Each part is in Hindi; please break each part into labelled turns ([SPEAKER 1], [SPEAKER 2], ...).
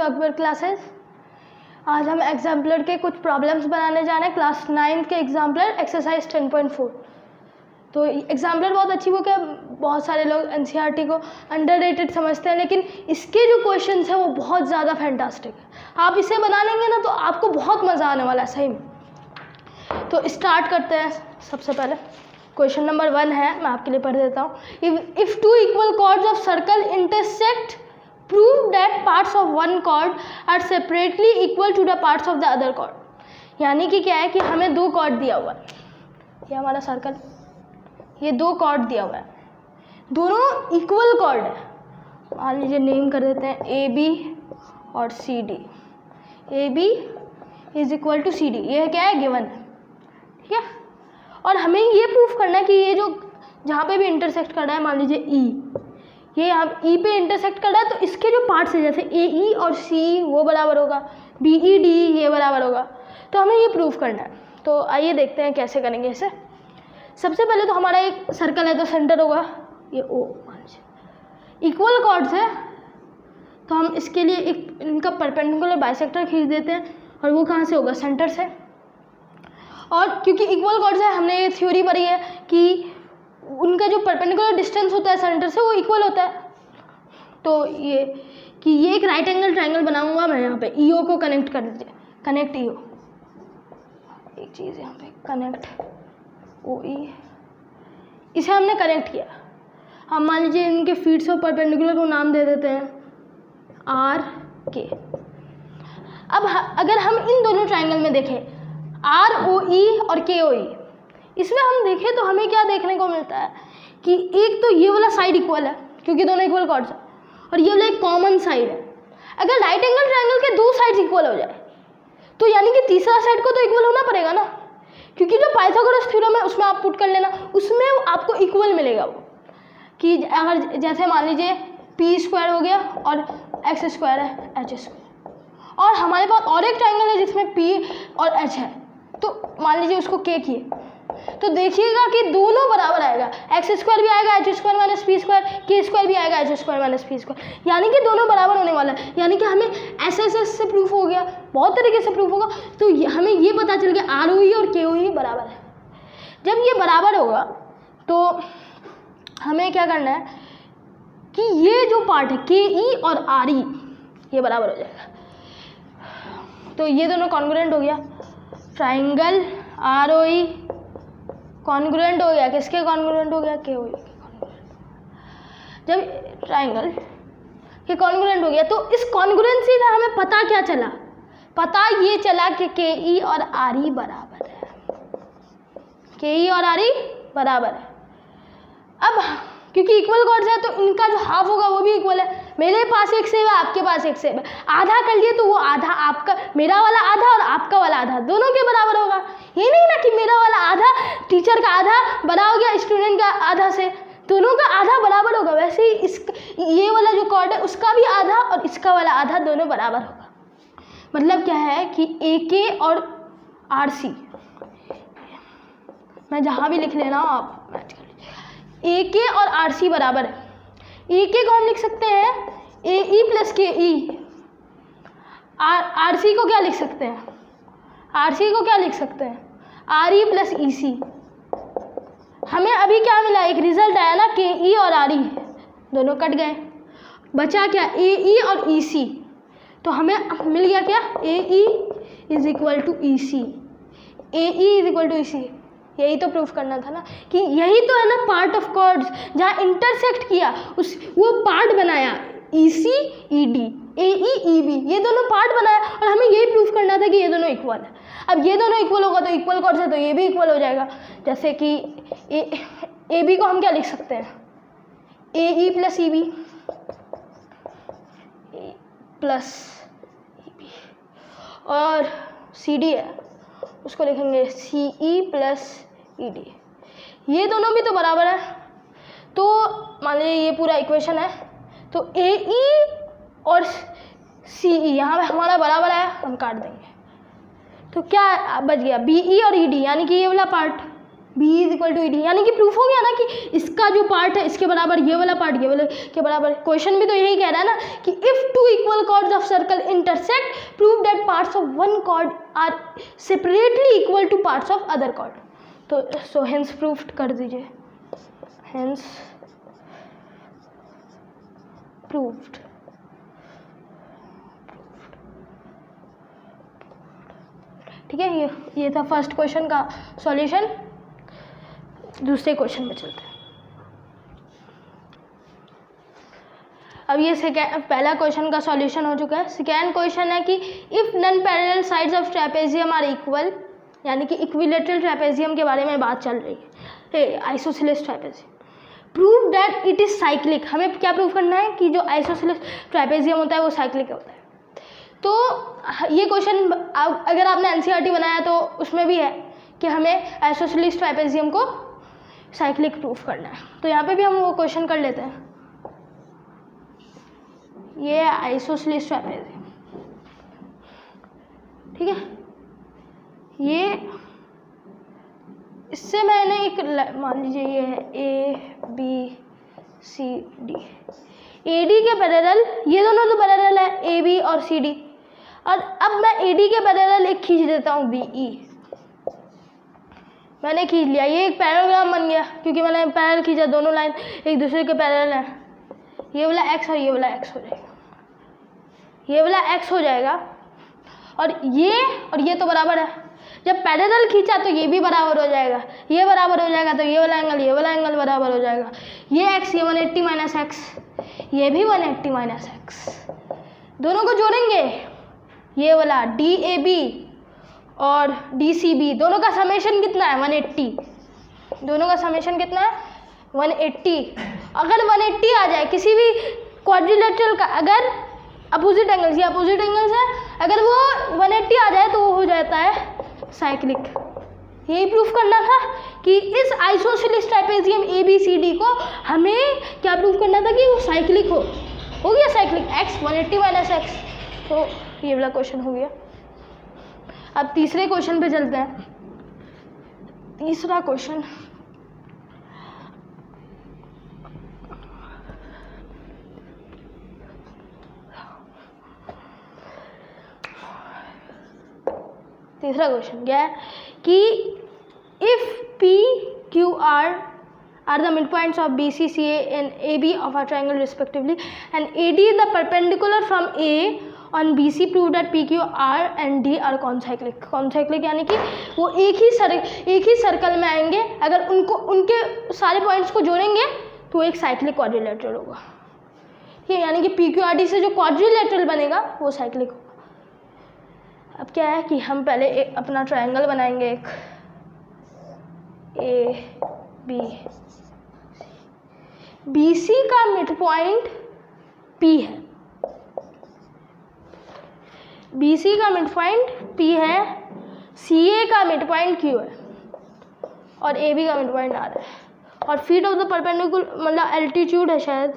[SPEAKER 1] To Akbar classes. आज हम एग्जाम्पलर के कुछ प्रॉब्लम्स बनाने जा रहे हैं, क्लास 9 के एग्जाम्पलर एक्सरसाइज 10.4। तो एग्जाम्पलर बहुत अच्छी बुक है, बहुत सारे लोग एनसीईआरटी को अंडररेटेड समझते हैं, लेकिन इसके जो क्वेश्चंस हैं वो बहुत ज़्यादा फैंटास्टिक है। आप इसे बना लेंगे ना तो आपको बहुत मज़ा आने वाला है सही में। तो स्टार्ट करते हैं। सबसे पहले क्वेश्चन नंबर 1 है, मैं आपके लिए पढ़ देता हूँ। If two equal chords of circle intersect prove that parts of one chord are separately equal to the parts of the other chord. यानी कि क्या है कि हमें दो कॉर्ड दिया हुआ है, ये हमारा सर्कल, ये दो कॉर्ड दिया हुआ है, दोनों इक्वल कॉर्ड है। मान लीजिए नेम कर देते हैं ए बी और C D. A B is equal to C D, ये क्या है गिवन है, ठीक है। और हमें ये प्रूफ करना है कि ये जो जहाँ पे भी इंटरसेक्ट कर रहा है, मान लीजिए ई, ये यहाँ ई पे इंटरसेक्ट कर रहा है, तो इसके जो पार्ट्स है जैसे ए ई और सी वो बराबर होगा, बी ई डी ये बराबर होगा। तो हमें ये प्रूफ करना है। तो आइए देखते हैं कैसे करेंगे इसे। सबसे पहले तो हमारा एक सर्कल है तो सेंटर होगा ये ओ, इक्वल कॉर्ड्स है तो हम इसके लिए एक इनका परपेंडिकुलर बाइसेक्टर खींच देते हैं, और वो कहाँ से होगा, सेंटर से। और क्योंकि इक्वल कॉर्ड्स है, हमने ये थ्योरी पढ़ी है कि उनका जो परपेंडिकुलर डिस्टेंस होता है सेंटर से वो इक्वल होता है। तो ये कि ये एक राइट एंगल ट्रायंगल बनाऊंगा मैं, यहाँ पे ईओ को कनेक्ट कर दीजिए, कनेक्ट ईओ, एक चीज़ यहाँ पे कनेक्ट ओ ई, इसे हमने कनेक्ट किया। हम मान लीजिए इनके फीट्स ऑफ परपेंडिकुलर को नाम दे देते हैं आर के। अब अगर हम इन दोनों ट्रायंगल में देखें आर ओ ई और के ओ ई, इसमें हम देखें तो हमें क्या देखने को मिलता है कि एक तो ये वाला साइड इक्वल है क्योंकि दोनों इक्वल कॉर्ड्स है, और ये वाला एक कॉमन साइड है। अगर राइट एंगल ट्रायंगल के दो साइड्स इक्वल हो जाए तो यानी कि तीसरा साइड को तो इक्वल होना पड़ेगा ना, क्योंकि जो पाइथागोरस थ्योरम है उसमें आप पुट कर लेना, उसमें आपको इक्वल मिलेगा वो। कि अगर जैसे मान लीजिए पी स्क्वायर हो गया और एक्स स्क्वायर है एच स्क्वायर, और हमारे पास और एक ट्रायंगल है जिसमें पी और एच है, तो मान लीजिए उसको के किए, तो देखिएगा कि दोनों बराबर आएगा, एक्स स्क्वायर भी आएगा H square minus P square, के स्क्वायर भी आएगा H square minus P square, यानी कि दोनों बराबर होने वाला है। यानी कि हमें ऐसे से प्रूफ हो गया, बहुत तरीके से प्रूफ होगा। तो हमें ये पता चल गया आर ओ ई और के ओ ई बराबर है। जब ये बराबर होगा तो हमें क्या करना है कि ये जो पार्ट है के ई और आर ई ये बराबर हो जाएगा। तो ये दोनों कॉन्ग्रुएंट हो गया, ट्राइंगल आर ओ ई कॉन्ग्रुएंट हो गया, किसके कॉन्ग्रुएंट हो गया, के ओ ई के कॉन्ग्रुएंट। जब ट्राइंगल के कॉन्ग्रुएंट हो गया तो इस कॉन्ग्रुएंसी में हमें पता क्या चला, पता ये चला कि के ई और आर ई बराबर है, के ई और आर ई बराबर है। अब क्योंकि इक्वल कॉर्ड्स है तो इनका जो हाफ होगा वो भी इक्वल है, मेरे पास एक सेब है आपके पास एक सेब है, आधा कर लिए तो वो आधा आपका, मेरा वाला आधा और आपका वाला आधा दोनों के बराबर होगा। ये नहीं ना कि मेरा वाला आधा टीचर का आधा बड़ा हो गया स्टूडेंट का आधा से, दोनों का आधा बराबर होगा। वैसे ही इस ये वाला जो कॉर्ड है उसका भी आधा और इसका वाला आधा दोनों बराबर होगा। मतलब क्या है कि ए के और आर सी, मैं जहाँ भी लिख लेना आप मैच कर लीजिएगा, ए के और आर सी बराबर है। ए के को हम लिख सकते हैं ए ई प्लस के ई, आर सी को क्या लिख सकते हैं, आर सी को क्या लिख सकते हैं, आर ई प्लस ई सी। हमें अभी क्या मिला, एक रिजल्ट आया ना, के ई और आर ई दोनों कट गए, बचा क्या ए ई और ई सी। तो हमें मिल गया क्या, A E is equal to E C, A E is equal to E C. यही तो प्रूफ करना था ना, कि यही तो है ना पार्ट ऑफ कॉर्ड्स, जहाँ इंटरसेक्ट किया उस वो पार्ट बनाया, ई सी ई डी, ए ई ई बी, ये दोनों पार्ट बनाया, और हमें यही प्रूफ करना था कि ये दोनों इक्वल है। अब ये दोनों इक्वल होगा तो इक्वल कॉर्ड्स है तो ये भी इक्वल हो जाएगा। जैसे कि ए बी को हम क्या लिख सकते हैं, A E plus E B, plus E B, और सी डी है उसको लिखेंगे सी ई प्लस ई डी, ये दोनों भी तो बराबर है। तो मान लीजिए ये पूरा इक्वेशन है, तो ए ई और सी ई यहाँ पे हमारा बराबर है, हम काट देंगे तो क्या बच गया, बी ई और ई डी, यानी कि ये वाला part B is equal to ED, यानी कि प्रूफ हो गया ना कि इसका जो पार्ट है इसके बराबर ये वाला पार्ट ये वाले के बराबर। क्वेश्चन भी तो यही कह रहा है ना कि if two equal chords of circle intersect prove that parts of one chord are separately equal to parts of other chord. तो सो हेंस प्रूफ कर दीजिए, हेंस प्रूव्ड। ठीक है, ये था फर्स्ट क्वेश्चन का सॉल्यूशन। दूसरे क्वेश्चन में चलते हैं। अब ये पहला क्वेश्चन का सॉल्यूशन हो चुका है। सेकेंड क्वेश्चन है कि if non parallel sides of trapezium are equal, यानी कि इक्विलेटरल ट्रेपेजियम के बारे में बात चल रही है, isosceles trapezium, prove that it is cyclic. हमें क्या प्रूव करना है कि जो आइसोसेलेस ट्रेपेजियम होता है वो साइक्लिक होता है। तो ये क्वेश्चन अगर आपने एनसीईआरटी बनाया तो उसमें भी है कि हमें आइसोसेलेस ट्रेपेजियम को साइक्लिक प्रूफ करना है। तो यहाँ पे भी हम वो क्वेश्चन कर लेते हैं। ये आइसोसेलेस ट्रेपेजियम, ठीक है, ये इससे मैंने एक मान लीजिए ये है ABCD, AD के पैरेलल, ये दोनों तो पैरेलल है AB और CD, और अब मैं AD के पैरेलल एक खींच देता हूँ BE। मैंने खींच लिया, ये एक पैराग्राम बन गया क्योंकि मैंने पैरेलल खींचा, दोनों लाइन एक दूसरे के पैरेलल हैं। ये वाला X और ये वाला X हो जाएगा, ये वाला X हो जाएगा, और ये तो बराबर है। जब पैरेलल खींचा तो ये भी बराबर हो जाएगा, ये बराबर हो जाएगा, तो ये वाला एंगल बराबर हो जाएगा। ये X, ये 180 माइनस X, ये भी 180 माइनस X, दोनों को जोड़ेंगे, ये वाला DAB और DCB, दोनों का समेशन कितना है 180, दोनों का समेशन कितना है 180। अगर 180 आ जाए किसी भी क्वाड्रिलेटरल का, अगर अपोजिट एंगल्स, ये अपोजिट एंगल्स है, अगर वो 180 आ जाए तो वो हो जाता है साइक्लिक। यही प्रूफ करना था कि इस आइसोसेलेस ट्रेपेजियम ABCD को हमें क्या प्रूफ करना था कि वो साइक्लिक हो गया साइक्लिक। X 180 माइनस X, तो ये वाला क्वेश्चन हो गया। अब तीसरे क्वेश्चन पे चलते हैं। तीसरा क्वेश्चन, तीसरा क्वेश्चन क्या है कि if PQR are the midpoints of BCCA and AB of a triangle respectively and AD is the perpendicular from A on BC, prove that PQR and D are concyclic। concyclic यानी कि वो एक ही सर्कल में आएंगे, अगर उनके सारे पॉइंट्स को जोड़ेंगे तो एक साइक्लिक क्वाड्रिलेटरल होगा। ये यानी कि PQRD से जो क्वाड्रिलेटरल बनेगा वो साइक्लिक होगा। अब क्या है कि हम पहले अपना ट्रायंगल बनाएंगे, एक AB, BC का मिड पॉइंट P है, BC का मिड पॉइंट P है, CA का मिड पॉइंट Q है, और AB का मिड पॉइंट R है, और फीट ऑफ द परपेंडिकुलर मतलब एल्टीट्यूड है शायद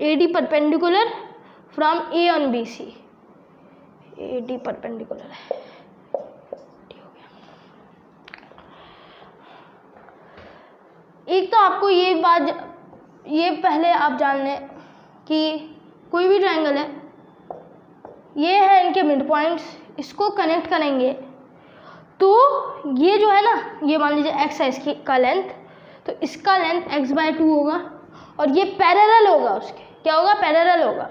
[SPEAKER 1] AD perpendicular from A on BC, AD perpendicular है। एक तो आपको ये पहले आप जान लें कि कोई भी ट्रायंगल है, ये है इनके मिड पॉइंट्स, इसको कनेक्ट करेंगे तो ये जो है ना, ये मान लीजिए x है इसकी का लेंथ, तो इसका लेंथ x/2 होगा, और ये पैरेलल होगा उसके, क्या होगा पैरेलल होगा,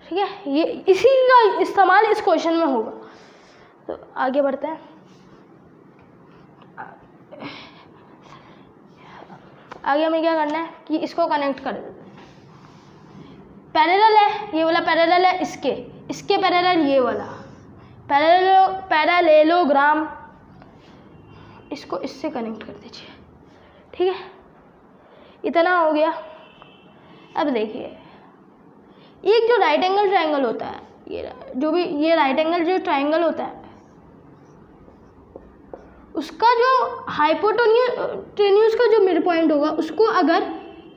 [SPEAKER 1] ठीक है। ये इसी का इस्तेमाल इस क्वेश्चन में होगा। तो आगे बढ़ते हैं। आगे हमें क्या करना है कि इसको कनेक्ट कर देते हैं। पैरेलल है, ये वाला पैरेलल है इसके पैरेलल ये वाला पैरेललोग्राम, इसको इससे कनेक्ट कर दीजिए, ठीक है। इतना हो गया। अब देखिए, एक जो राइट एंगल ट्रायंगल होता है, ये राइट एंगल जो ट्रायंगल होता है, उसका जो हाइपोटेन्यूज का जो मिड पॉइंट होगा, उसको अगर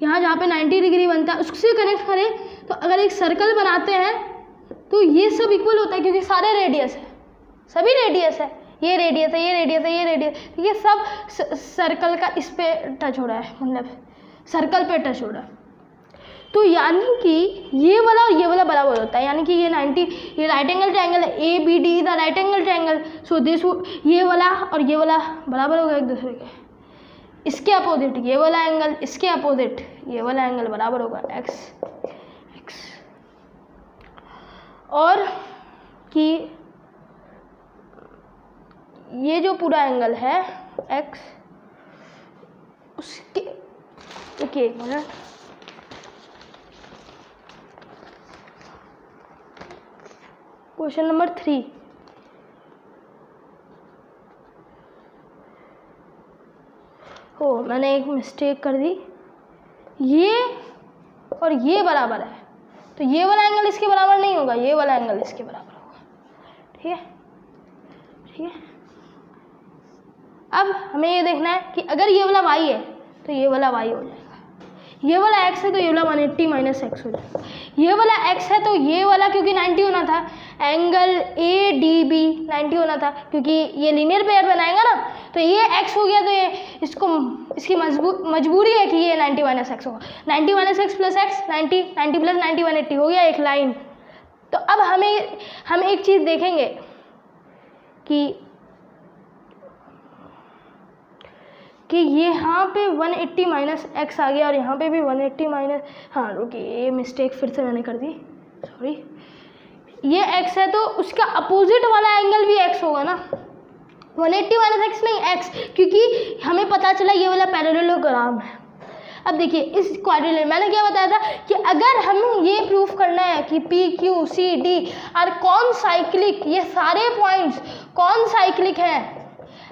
[SPEAKER 1] यहाँ जहाँ पे 90 डिग्री बनता है उससे कनेक्ट करें, तो अगर एक सर्कल बनाते हैं तो ये सब इक्वल होता है, क्योंकि सारे रेडियस है, सभी रेडियस है, ये रेडियस है, ये रेडियस है, ये रेडियस, ये सब सर्कल का इस पे टच हो रहा है, मतलब सर्कल पे टच हो रहा है। तो यानी कि ये वाला और ये वाला बराबर होता है, यानी कि ये 90, ये राइट एंगल ट्रायंगल है, A B D is the right angle triangle, so this, ये वाला और ये वाला बराबर होगा एक दूसरे के। इसके अपोजिट ये वाला एंगल, इसके अपोजिट ये वाला एंगल बराबर होगा एक्स एक्स। और कि ये जो पूरा एंगल है एक्स, उसके देखिए एक मिनट, क्वेश्चन नंबर 3, ओ मैंने एक मिस्टेक कर दी, ये और ये बराबर है, तो ये वाला एंगल इसके बराबर नहीं होगा, ये वाला एंगल इसके बराबर होगा। ठीक है, ठीक है। अब हमें ये देखना है कि अगर ये वाला y है तो ये वाला y हो जाएगा, ये वाला x है तो ये वाला 180 माइनस x हो जाएगा, ये वाला x है तो ये वाला, क्योंकि 90 होना था, एंगल ए डी बी 90 होना था, क्योंकि ये लीनियर पेयर बनाएगा ना, तो ये x हो गया, तो ये इसकी मजबूरी है कि ये 90 माइनस एक्स होगा, 90 minus x plus x 90, 90 plus 90 180 हो गया एक लाइन। तो अब हम एक चीज़ देखेंगे कि यहाँ पे 180 माइनस एक्स आ गया और यहाँ पे भी 180 माइनस, हाँ रुकिए ये मिस्टेक फिर से मैंने कर दी, सॉरी, ये x है तो उसका अपोजिट वाला एंगल भी x होगा ना, 180 माइनस एक्स नहीं x, क्योंकि हमें पता चला ये वाला पैरेललोग्राम है। अब देखिए इस क्वाड्रिलेटरल, मैंने क्या बताया था कि अगर हमें ये प्रूफ करना है कि P Q C D are concyclic, ये सारे पॉइंट्स कौन साइक्लिक हैं,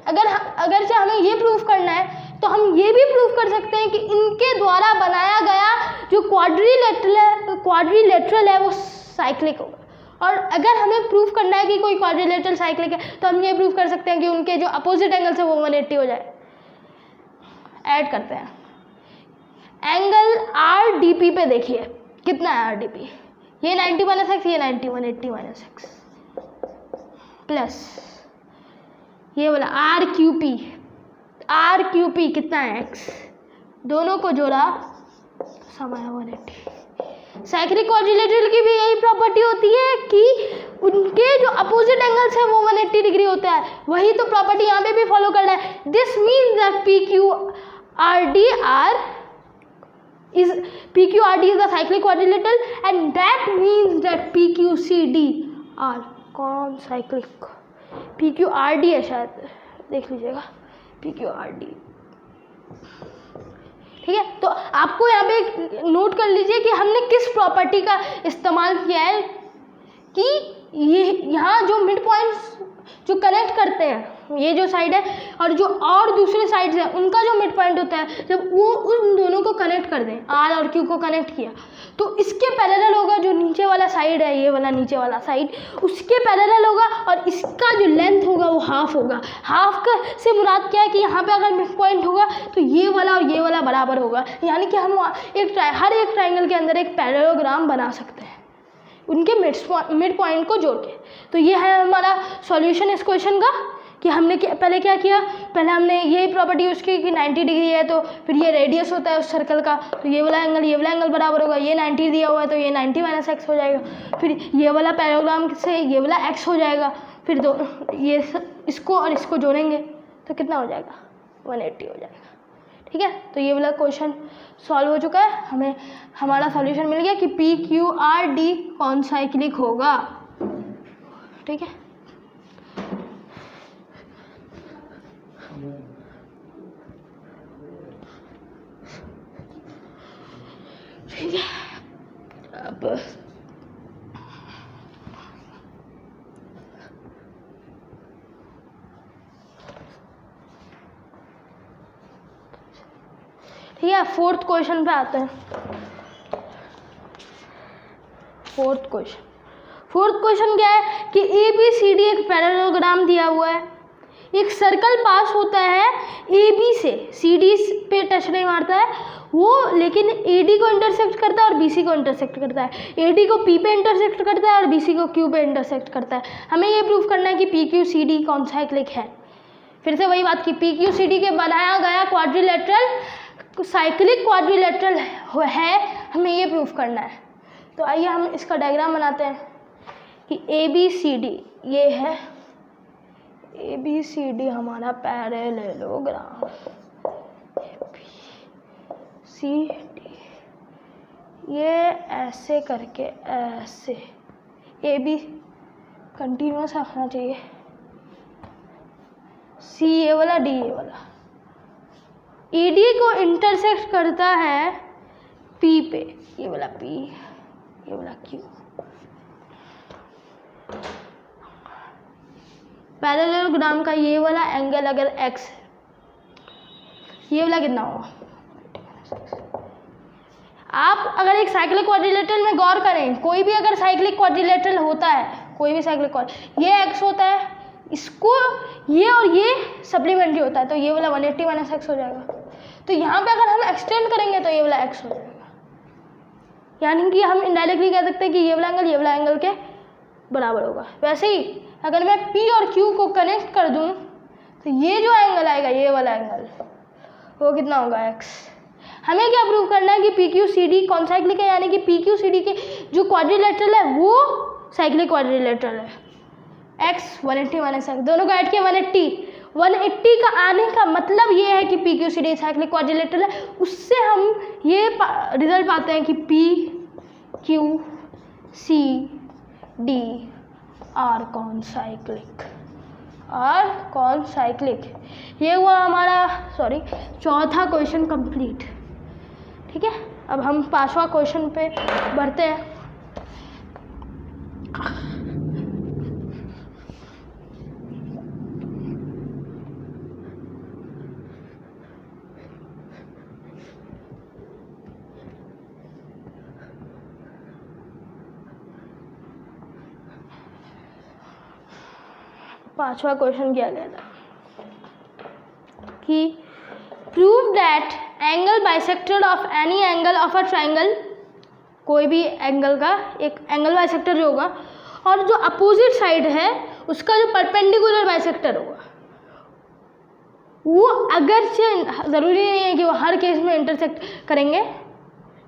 [SPEAKER 1] अगर से हमें ये प्रूफ करना है तो हम ये भी प्रूफ कर सकते हैं कि इनके द्वारा बनाया गया जो क्वाड्रिलेटरल है वो साइक्लिक होगा। और अगर हमें प्रूफ करना है कि कोई क्वाड्रिलेटरल साइक्लिक है तो हम ये प्रूफ कर सकते हैं कि उनके जो अपोजिट एंगल्स है वो 180 हो जाए। ऐड करते हैं, एंगल आर डी पी पे देखिए कितना है आर डी पी, ये 90 माइनस एक्स, ये 90 180 माइनस एक्स, प्लस ये वाला आर क्यू पी कितना है एक्स, दोनों को जोड़ा समय 180। साइक्लिक क्वाड्रिलेटरल की भी यही प्रॉपर्टी होती है कि उनके जो अपोजिट एंगल्स हैं वो 180 डिग्री होता है, वही तो प्रॉपर्टी यहाँ पे भी फॉलो करना है। This means that P Q R D is the cyclic quadrilateral and that means that PQCD are concyclic। PQRD है शायद, देख लीजिएगा PQRD। ठीक है, तो आपको यहाँ पे नोट कर लीजिए कि हमने किस प्रॉपर्टी का इस्तेमाल किया है कि ये यहाँ जो मिड पॉइंट्स जो कनेक्ट करते हैं, ये जो साइड है और जो और दूसरे साइड्स हैं उनका जो मिड पॉइंट होता है, जब वो उन दोनों को कनेक्ट कर दें, आर और क्यू को कनेक्ट किया, तो इसके पैरेलल होगा जो नीचे वाला साइड है, ये वाला नीचे वाला साइड उसके पैरेलल होगा और इसका जो लेंथ होगा वो हाफ होगा। हाफ का से मुराद क्या है कि यहाँ पे अगर मिड पॉइंट होगा तो ये वाला और ये वाला बराबर होगा, यानी कि हम हर एक ट्राइंगल के अंदर एक पैरेललोग्राम बना सकते हैं उनके मिड पॉइंट को जोड़ के। तो ये है हमारा सॉल्यूशन इस क्वेश्चन का कि हमने पहले क्या किया, पहले हमने यही प्रॉपर्टी यूज़ की कि 90 डिग्री है तो फिर ये रेडियस होता है उस सर्कल का, तो ये वाला एंगल बराबर होगा, ये 90 दिया हुआ है तो ये 90 माइनस एक्स हो जाएगा, फिर ये वाला पैरेललोग्राम से ये वाला एक्स हो जाएगा, फिर दो ये इसको और इसको जोड़ेंगे तो कितना हो जाएगा 180 हो जाएगा। ठीक है, तो ये वाला क्वेश्चन सॉल्व हो चुका है, हमें हमारा सॉल्यूशन मिल गया कि पी क्यू आर डी कौन साइक्लिक होगा। ठीक है, ठीक है, अब ठीक है, फोर्थ क्वेश्चन पे आते हैं। फोर्थ क्वेश्चन क्या है कि ए बी सी डी एक पैरेललोग्राम दिया हुआ है, एक सर्कल पास होता है ए बी से, सी डी पे टच नहीं मारता है वो, लेकिन ए डी को इंटरसेक्ट करता है और बी सी को इंटरसेक्ट करता है। ए डी को पी पे इंटरसेक्ट करता है और बी सी को क्यू पे इंटरसेक्ट करता है। हमें ये प्रूफ करना है कि पी क्यू सी डी कौन साइक्लिक है। फिर से वही बात की, पी क्यू सी डी के बनाया गया क्वाड्रिलेटरल साइक्लिक क्वाड्रिलेटरल है, हमें ये प्रूफ करना है। तो आइए हम इसका डायग्राम बनाते हैं कि ए बी सी डी ये है, ए बी सी डी हमारा पैरेललोग्राम, सी डी ये ऐसे करके ऐसे, ए बी कंटिन्यूस रखना चाहिए, सी ये वाला डी ये वाला, ई डी को इंटरसेक्ट करता है पी पे, ये वाला पी ये वाला क्यू। पैरेललोग्राम का ये वाला एंगल अगर एक्स है, ये वाला कितना होगा? आप अगर एक साइक्लिक क्वाड्रिलेटरल में गौर करें, कोई भी अगर साइक्लिक क्वाड्रिलेटरल होता है, कोई भी साइक्लिक ये एक्स होता है, इसको ये और ये सप्लीमेंट्री होता है, तो ये वाला 180 माइनस एक्स हो जाएगा। तो यहाँ पे अगर हम एक्सटेंड करेंगे तो ये वाला एक्स हो जाएगा, यानी कि हम इनडायरेक्टली कह सकते हैं कि ये वाला एंगल के बराबर होगा। वैसे ही अगर मैं P और Q को कनेक्ट कर दूं तो ये जो एंगल आएगा, ये वाला एंगल, वो कितना होगा? x। हमें क्या प्रूव करना है कि PQCD कौन साइक्लिक है, यानी कि PQCD के जो क्वाड्रिलेटरल है वो साइक्लिक क्वाड्रिलेटरल है। x 180 माइनस एक्स, दोनों को ऐड किया 180 का आने का मतलब ये है कि PQCD साइक्लिक क्वाड्रिलेटरल है। उससे हम ये रिजल्ट पाते हैं कि PQCD आर कौन साइक्लिक। ये हुआ हमारा चौथा क्वेश्चन कंप्लीट। ठीक है, अब हम 5वां क्वेश्चन पे बढ़ते हैं। पांचवा क्वेश्चन किया गया था कि prove that angle bisector of any angle of a triangle, कोई भी एंगल का एक एंगल बाइसेक्टर जो होगा और जो अपोजिट साइड है उसका जो परपेंडिकुलर बाइसेक्टर होगा, वो अगरचे ज़रूरी नहीं है कि वो हर केस में इंटरसेक्ट करेंगे,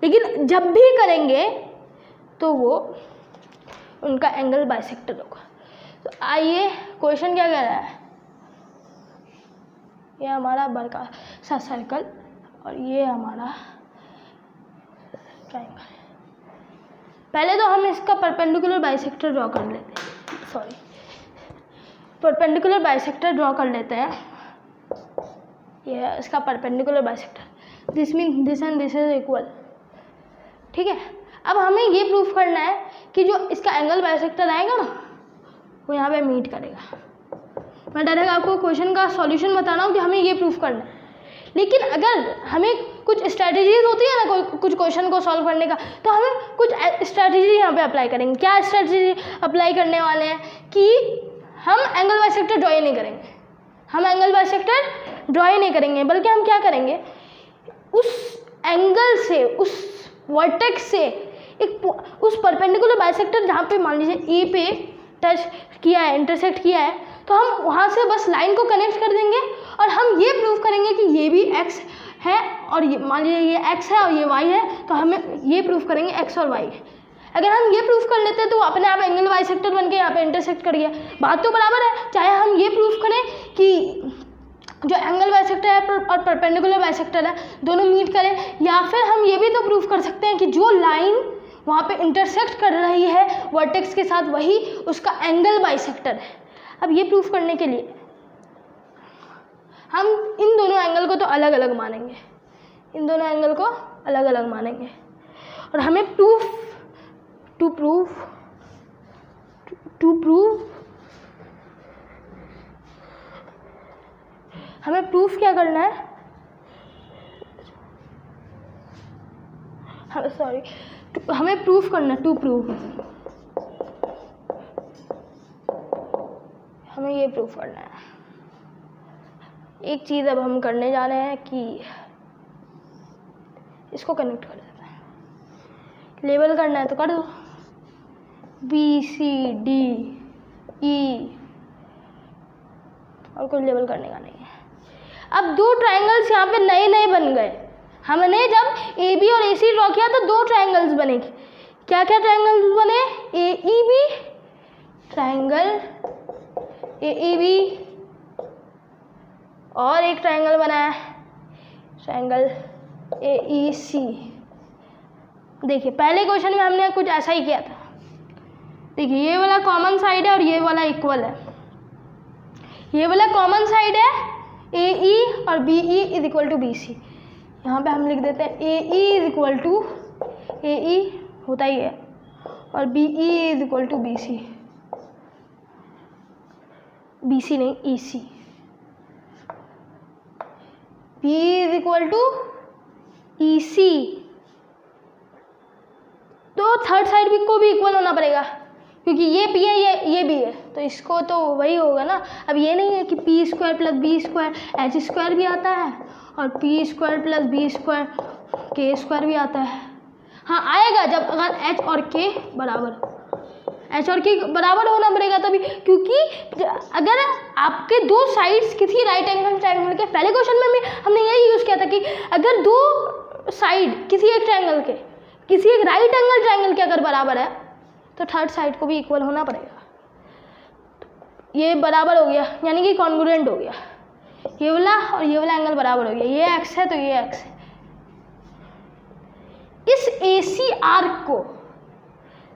[SPEAKER 1] लेकिन जब भी करेंगे तो वो उनका एंगल बाइसेक्टर होगा। तो आइए क्वेश्चन क्या कह रहा है, ये हमारा बड़ा सा सर्कल और ये हमारा ट्राइंगल। पहले तो हम इसका परपेंडिकुलर बाइसेक्टर ड्रॉ कर लेते हैं, परपेंडिकुलर बाइसेक्टर ड्रॉ कर लेते हैं। ये है इसका perpendicular bisector, this mean this and this is equal. ठीक है, अब हमें ये प्रूफ करना है कि जो इसका एंगल बाइसेक्टर आएगा ना वो यहाँ पे मीट करेगा। मैं डायरेक्ट आपको क्वेश्चन का सॉल्यूशन बता रहा हूँ कि हमें ये प्रूफ करना है, लेकिन अगर हमें कुछ स्ट्रैटेजीज होती है ना कुछ क्वेश्चन को सॉल्व करने का, तो हमें कुछ स्ट्रैटेजी यहाँ पे अप्लाई करेंगे। क्या स्ट्रैटेजी अप्लाई करने वाले हैं कि हम एंगल बाइसेक्टर ड्रॉ ही नहीं करेंगे, बल्कि हम क्या करेंगे, उस एंगल से, उस वर्टेक्स से उस परपेंडिकुलर बाइसेक्टर जहाँ पे मान लीजिए ए पे टच किया है, इंटरसेक्ट किया है, तो हम वहाँ से बस लाइन को कनेक्ट कर देंगे और हम ये प्रूव करेंगे कि ये भी x है और ये मान लीजिए ये x है और ये y है, तो हमें ये प्रूव करेंगे x और y है। अगर हम ये प्रूफ कर लेते हैं तो अपने आप एंगल बाइसेक्टर बन के यहाँ पे इंटरसेक्ट कर गया। बात तो बराबर है, चाहे हम ये प्रूफ करें कि जो एंगल बाइसेक्टर है और परपेंडिकुलर बाइसेक्टर है दोनों मीट करें, या फिर हम ये भी तो प्रूफ कर सकते हैं कि जो लाइन वहाँ पे इंटरसेक्ट कर रही है वर्टेक्स के साथ वही उसका एंगल बाइसेक्टर है। अब ये प्रूफ करने के लिए हम इन दोनों एंगल को तो अलग अलग मानेंगे, और हमें हमें प्रूफ क्या करना है, हमें प्रूफ करना है, हमें ये प्रूफ करना है एक चीज़ अब हम करने जा रहे हैं कि इसको कनेक्ट कर देते हैं, लेबल करना है तो कर दो, बी सी डी ई, और कोई लेबल करने का नहीं है। अब दो ट्रायंगल्स यहाँ पे नए नए बन गए। हमने जब ए बी और ए सी ड्रॉ किया तो दो ट्रायंगल्स बने। क्या क्या ट्रायंगल्स बने? ए ई बी ट्रायंगल, ए ई बी, और एक ट्रायंगल बना है ट्रायंगल ए ई सी। देखिए पहले क्वेश्चन में हमने कुछ ऐसा ही किया था। देखिए ये वाला कॉमन साइड है और ये वाला इक्वल है। ये वाला कॉमन साइड है ए ई और B E is equal to B C. यहाँ पे हम लिख देते हैं A E is equal to, A E होता ही है, और B E is equal to B C, B C नहीं E C, B is equal to E C. तो थर्ड साइड भी को भी इक्वल होना पड़ेगा क्योंकि ये पी है ये भी है, तो इसको तो वही होगा ना। अब ये नहीं है कि P square plus B square, H square भी आता है और P square plus B square के स्क्वायर भी आता है। हाँ आएगा जब अगर एच और के बराबर हो, एच और के बराबर होना पड़ेगा तभी, क्योंकि अगर आपके दो साइड्स किसी राइट एंगल ट्रायंगल के, पहले क्वेश्चन में भी हमने यही यूज़ किया था कि अगर दो साइड किसी एक ट्रायंगल के, किसी एक राइट एंगल ट्रायंगल के अगर बराबर है तो थर्ड साइड को भी इक्वल होना पड़ेगा। ये बराबर हो गया यानी कि कॉन्ग्रुएंट हो गया, ये वाला और ये वाला एंगल बराबर हो गया, ये एक्स है तो ये एक्स है। इस ए सी आर्क को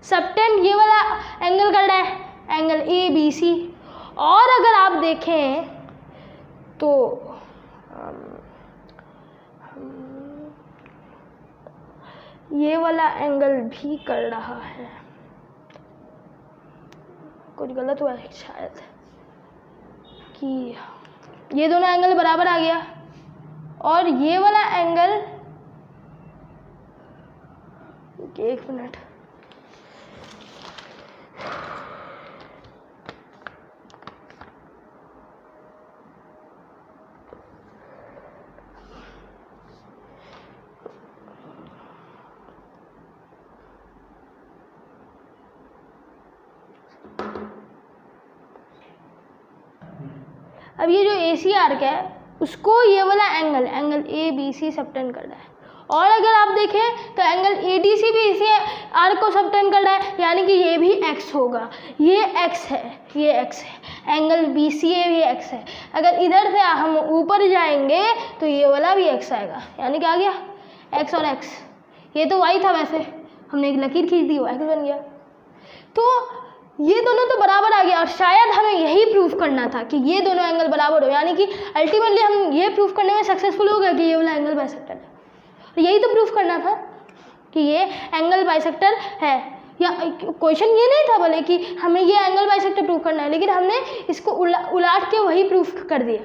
[SPEAKER 1] सबटेंड ये वाला एंगल कर रहा है, एंगल ए बी सी। और अगर आप देखें तो ये वाला एंगल भी कर रहा है, कुछ गलत हुआ है शायद, कि ये दोनों एंगल बराबर आ गया और ये वाला एंगल, एक मिनट, अब ये जो ए सी आर्क है उसको ये वाला angle, angle A B C subtend कर रहा है। और अगर आप देखें तो एंगल ए डी सी भी इसी आर्क को सबटेंड कर रहा है, यानी कि ये भी एक्स होगा, ये एक्स है, ये एक्स है, एंगल बी सी ए भी एक्स है। अगर इधर से हम ऊपर जाएंगे तो ये वाला भी एक्स आएगा, यानी कि आ गया एक्स और एक्स। ये तो वाई था, वैसे हमने एक लकीर खींच दी, वो एक्स बन गया। तो ये दोनों तो बराबर आ गया और शायद हमें यही प्रूफ करना था कि ये दोनों एंगल बराबर हो, यानी कि अल्टीमेटली हम ये प्रूफ करने में सक्सेसफुल हो गए कि ये वाला एंगल बाइसेक्टर है। और यही तो प्रूफ करना था कि ये एंगल बाइसेक्टर है। या क्वेश्चन ये नहीं था भले कि हमें ये एंगल बाइसेक्टर प्रूफ करना है, लेकिन हमने इसको उलाट के वही प्रूफ कर दिया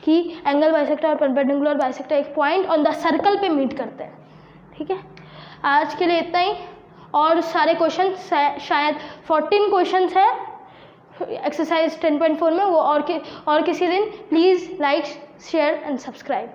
[SPEAKER 1] कि एंगल बाइसेक्टर और परपेंडिकुलर बाइसेक्टर एक पॉइंट ऑन द सर्कल पे मीट करते हैं। ठीक है, आज के लिए इतना ही। और सारे क्वेश्चन शायद 14 क्वेश्चंस है एक्सरसाइज 10.4 में, वो और किसी दिन। Please like share and subscribe.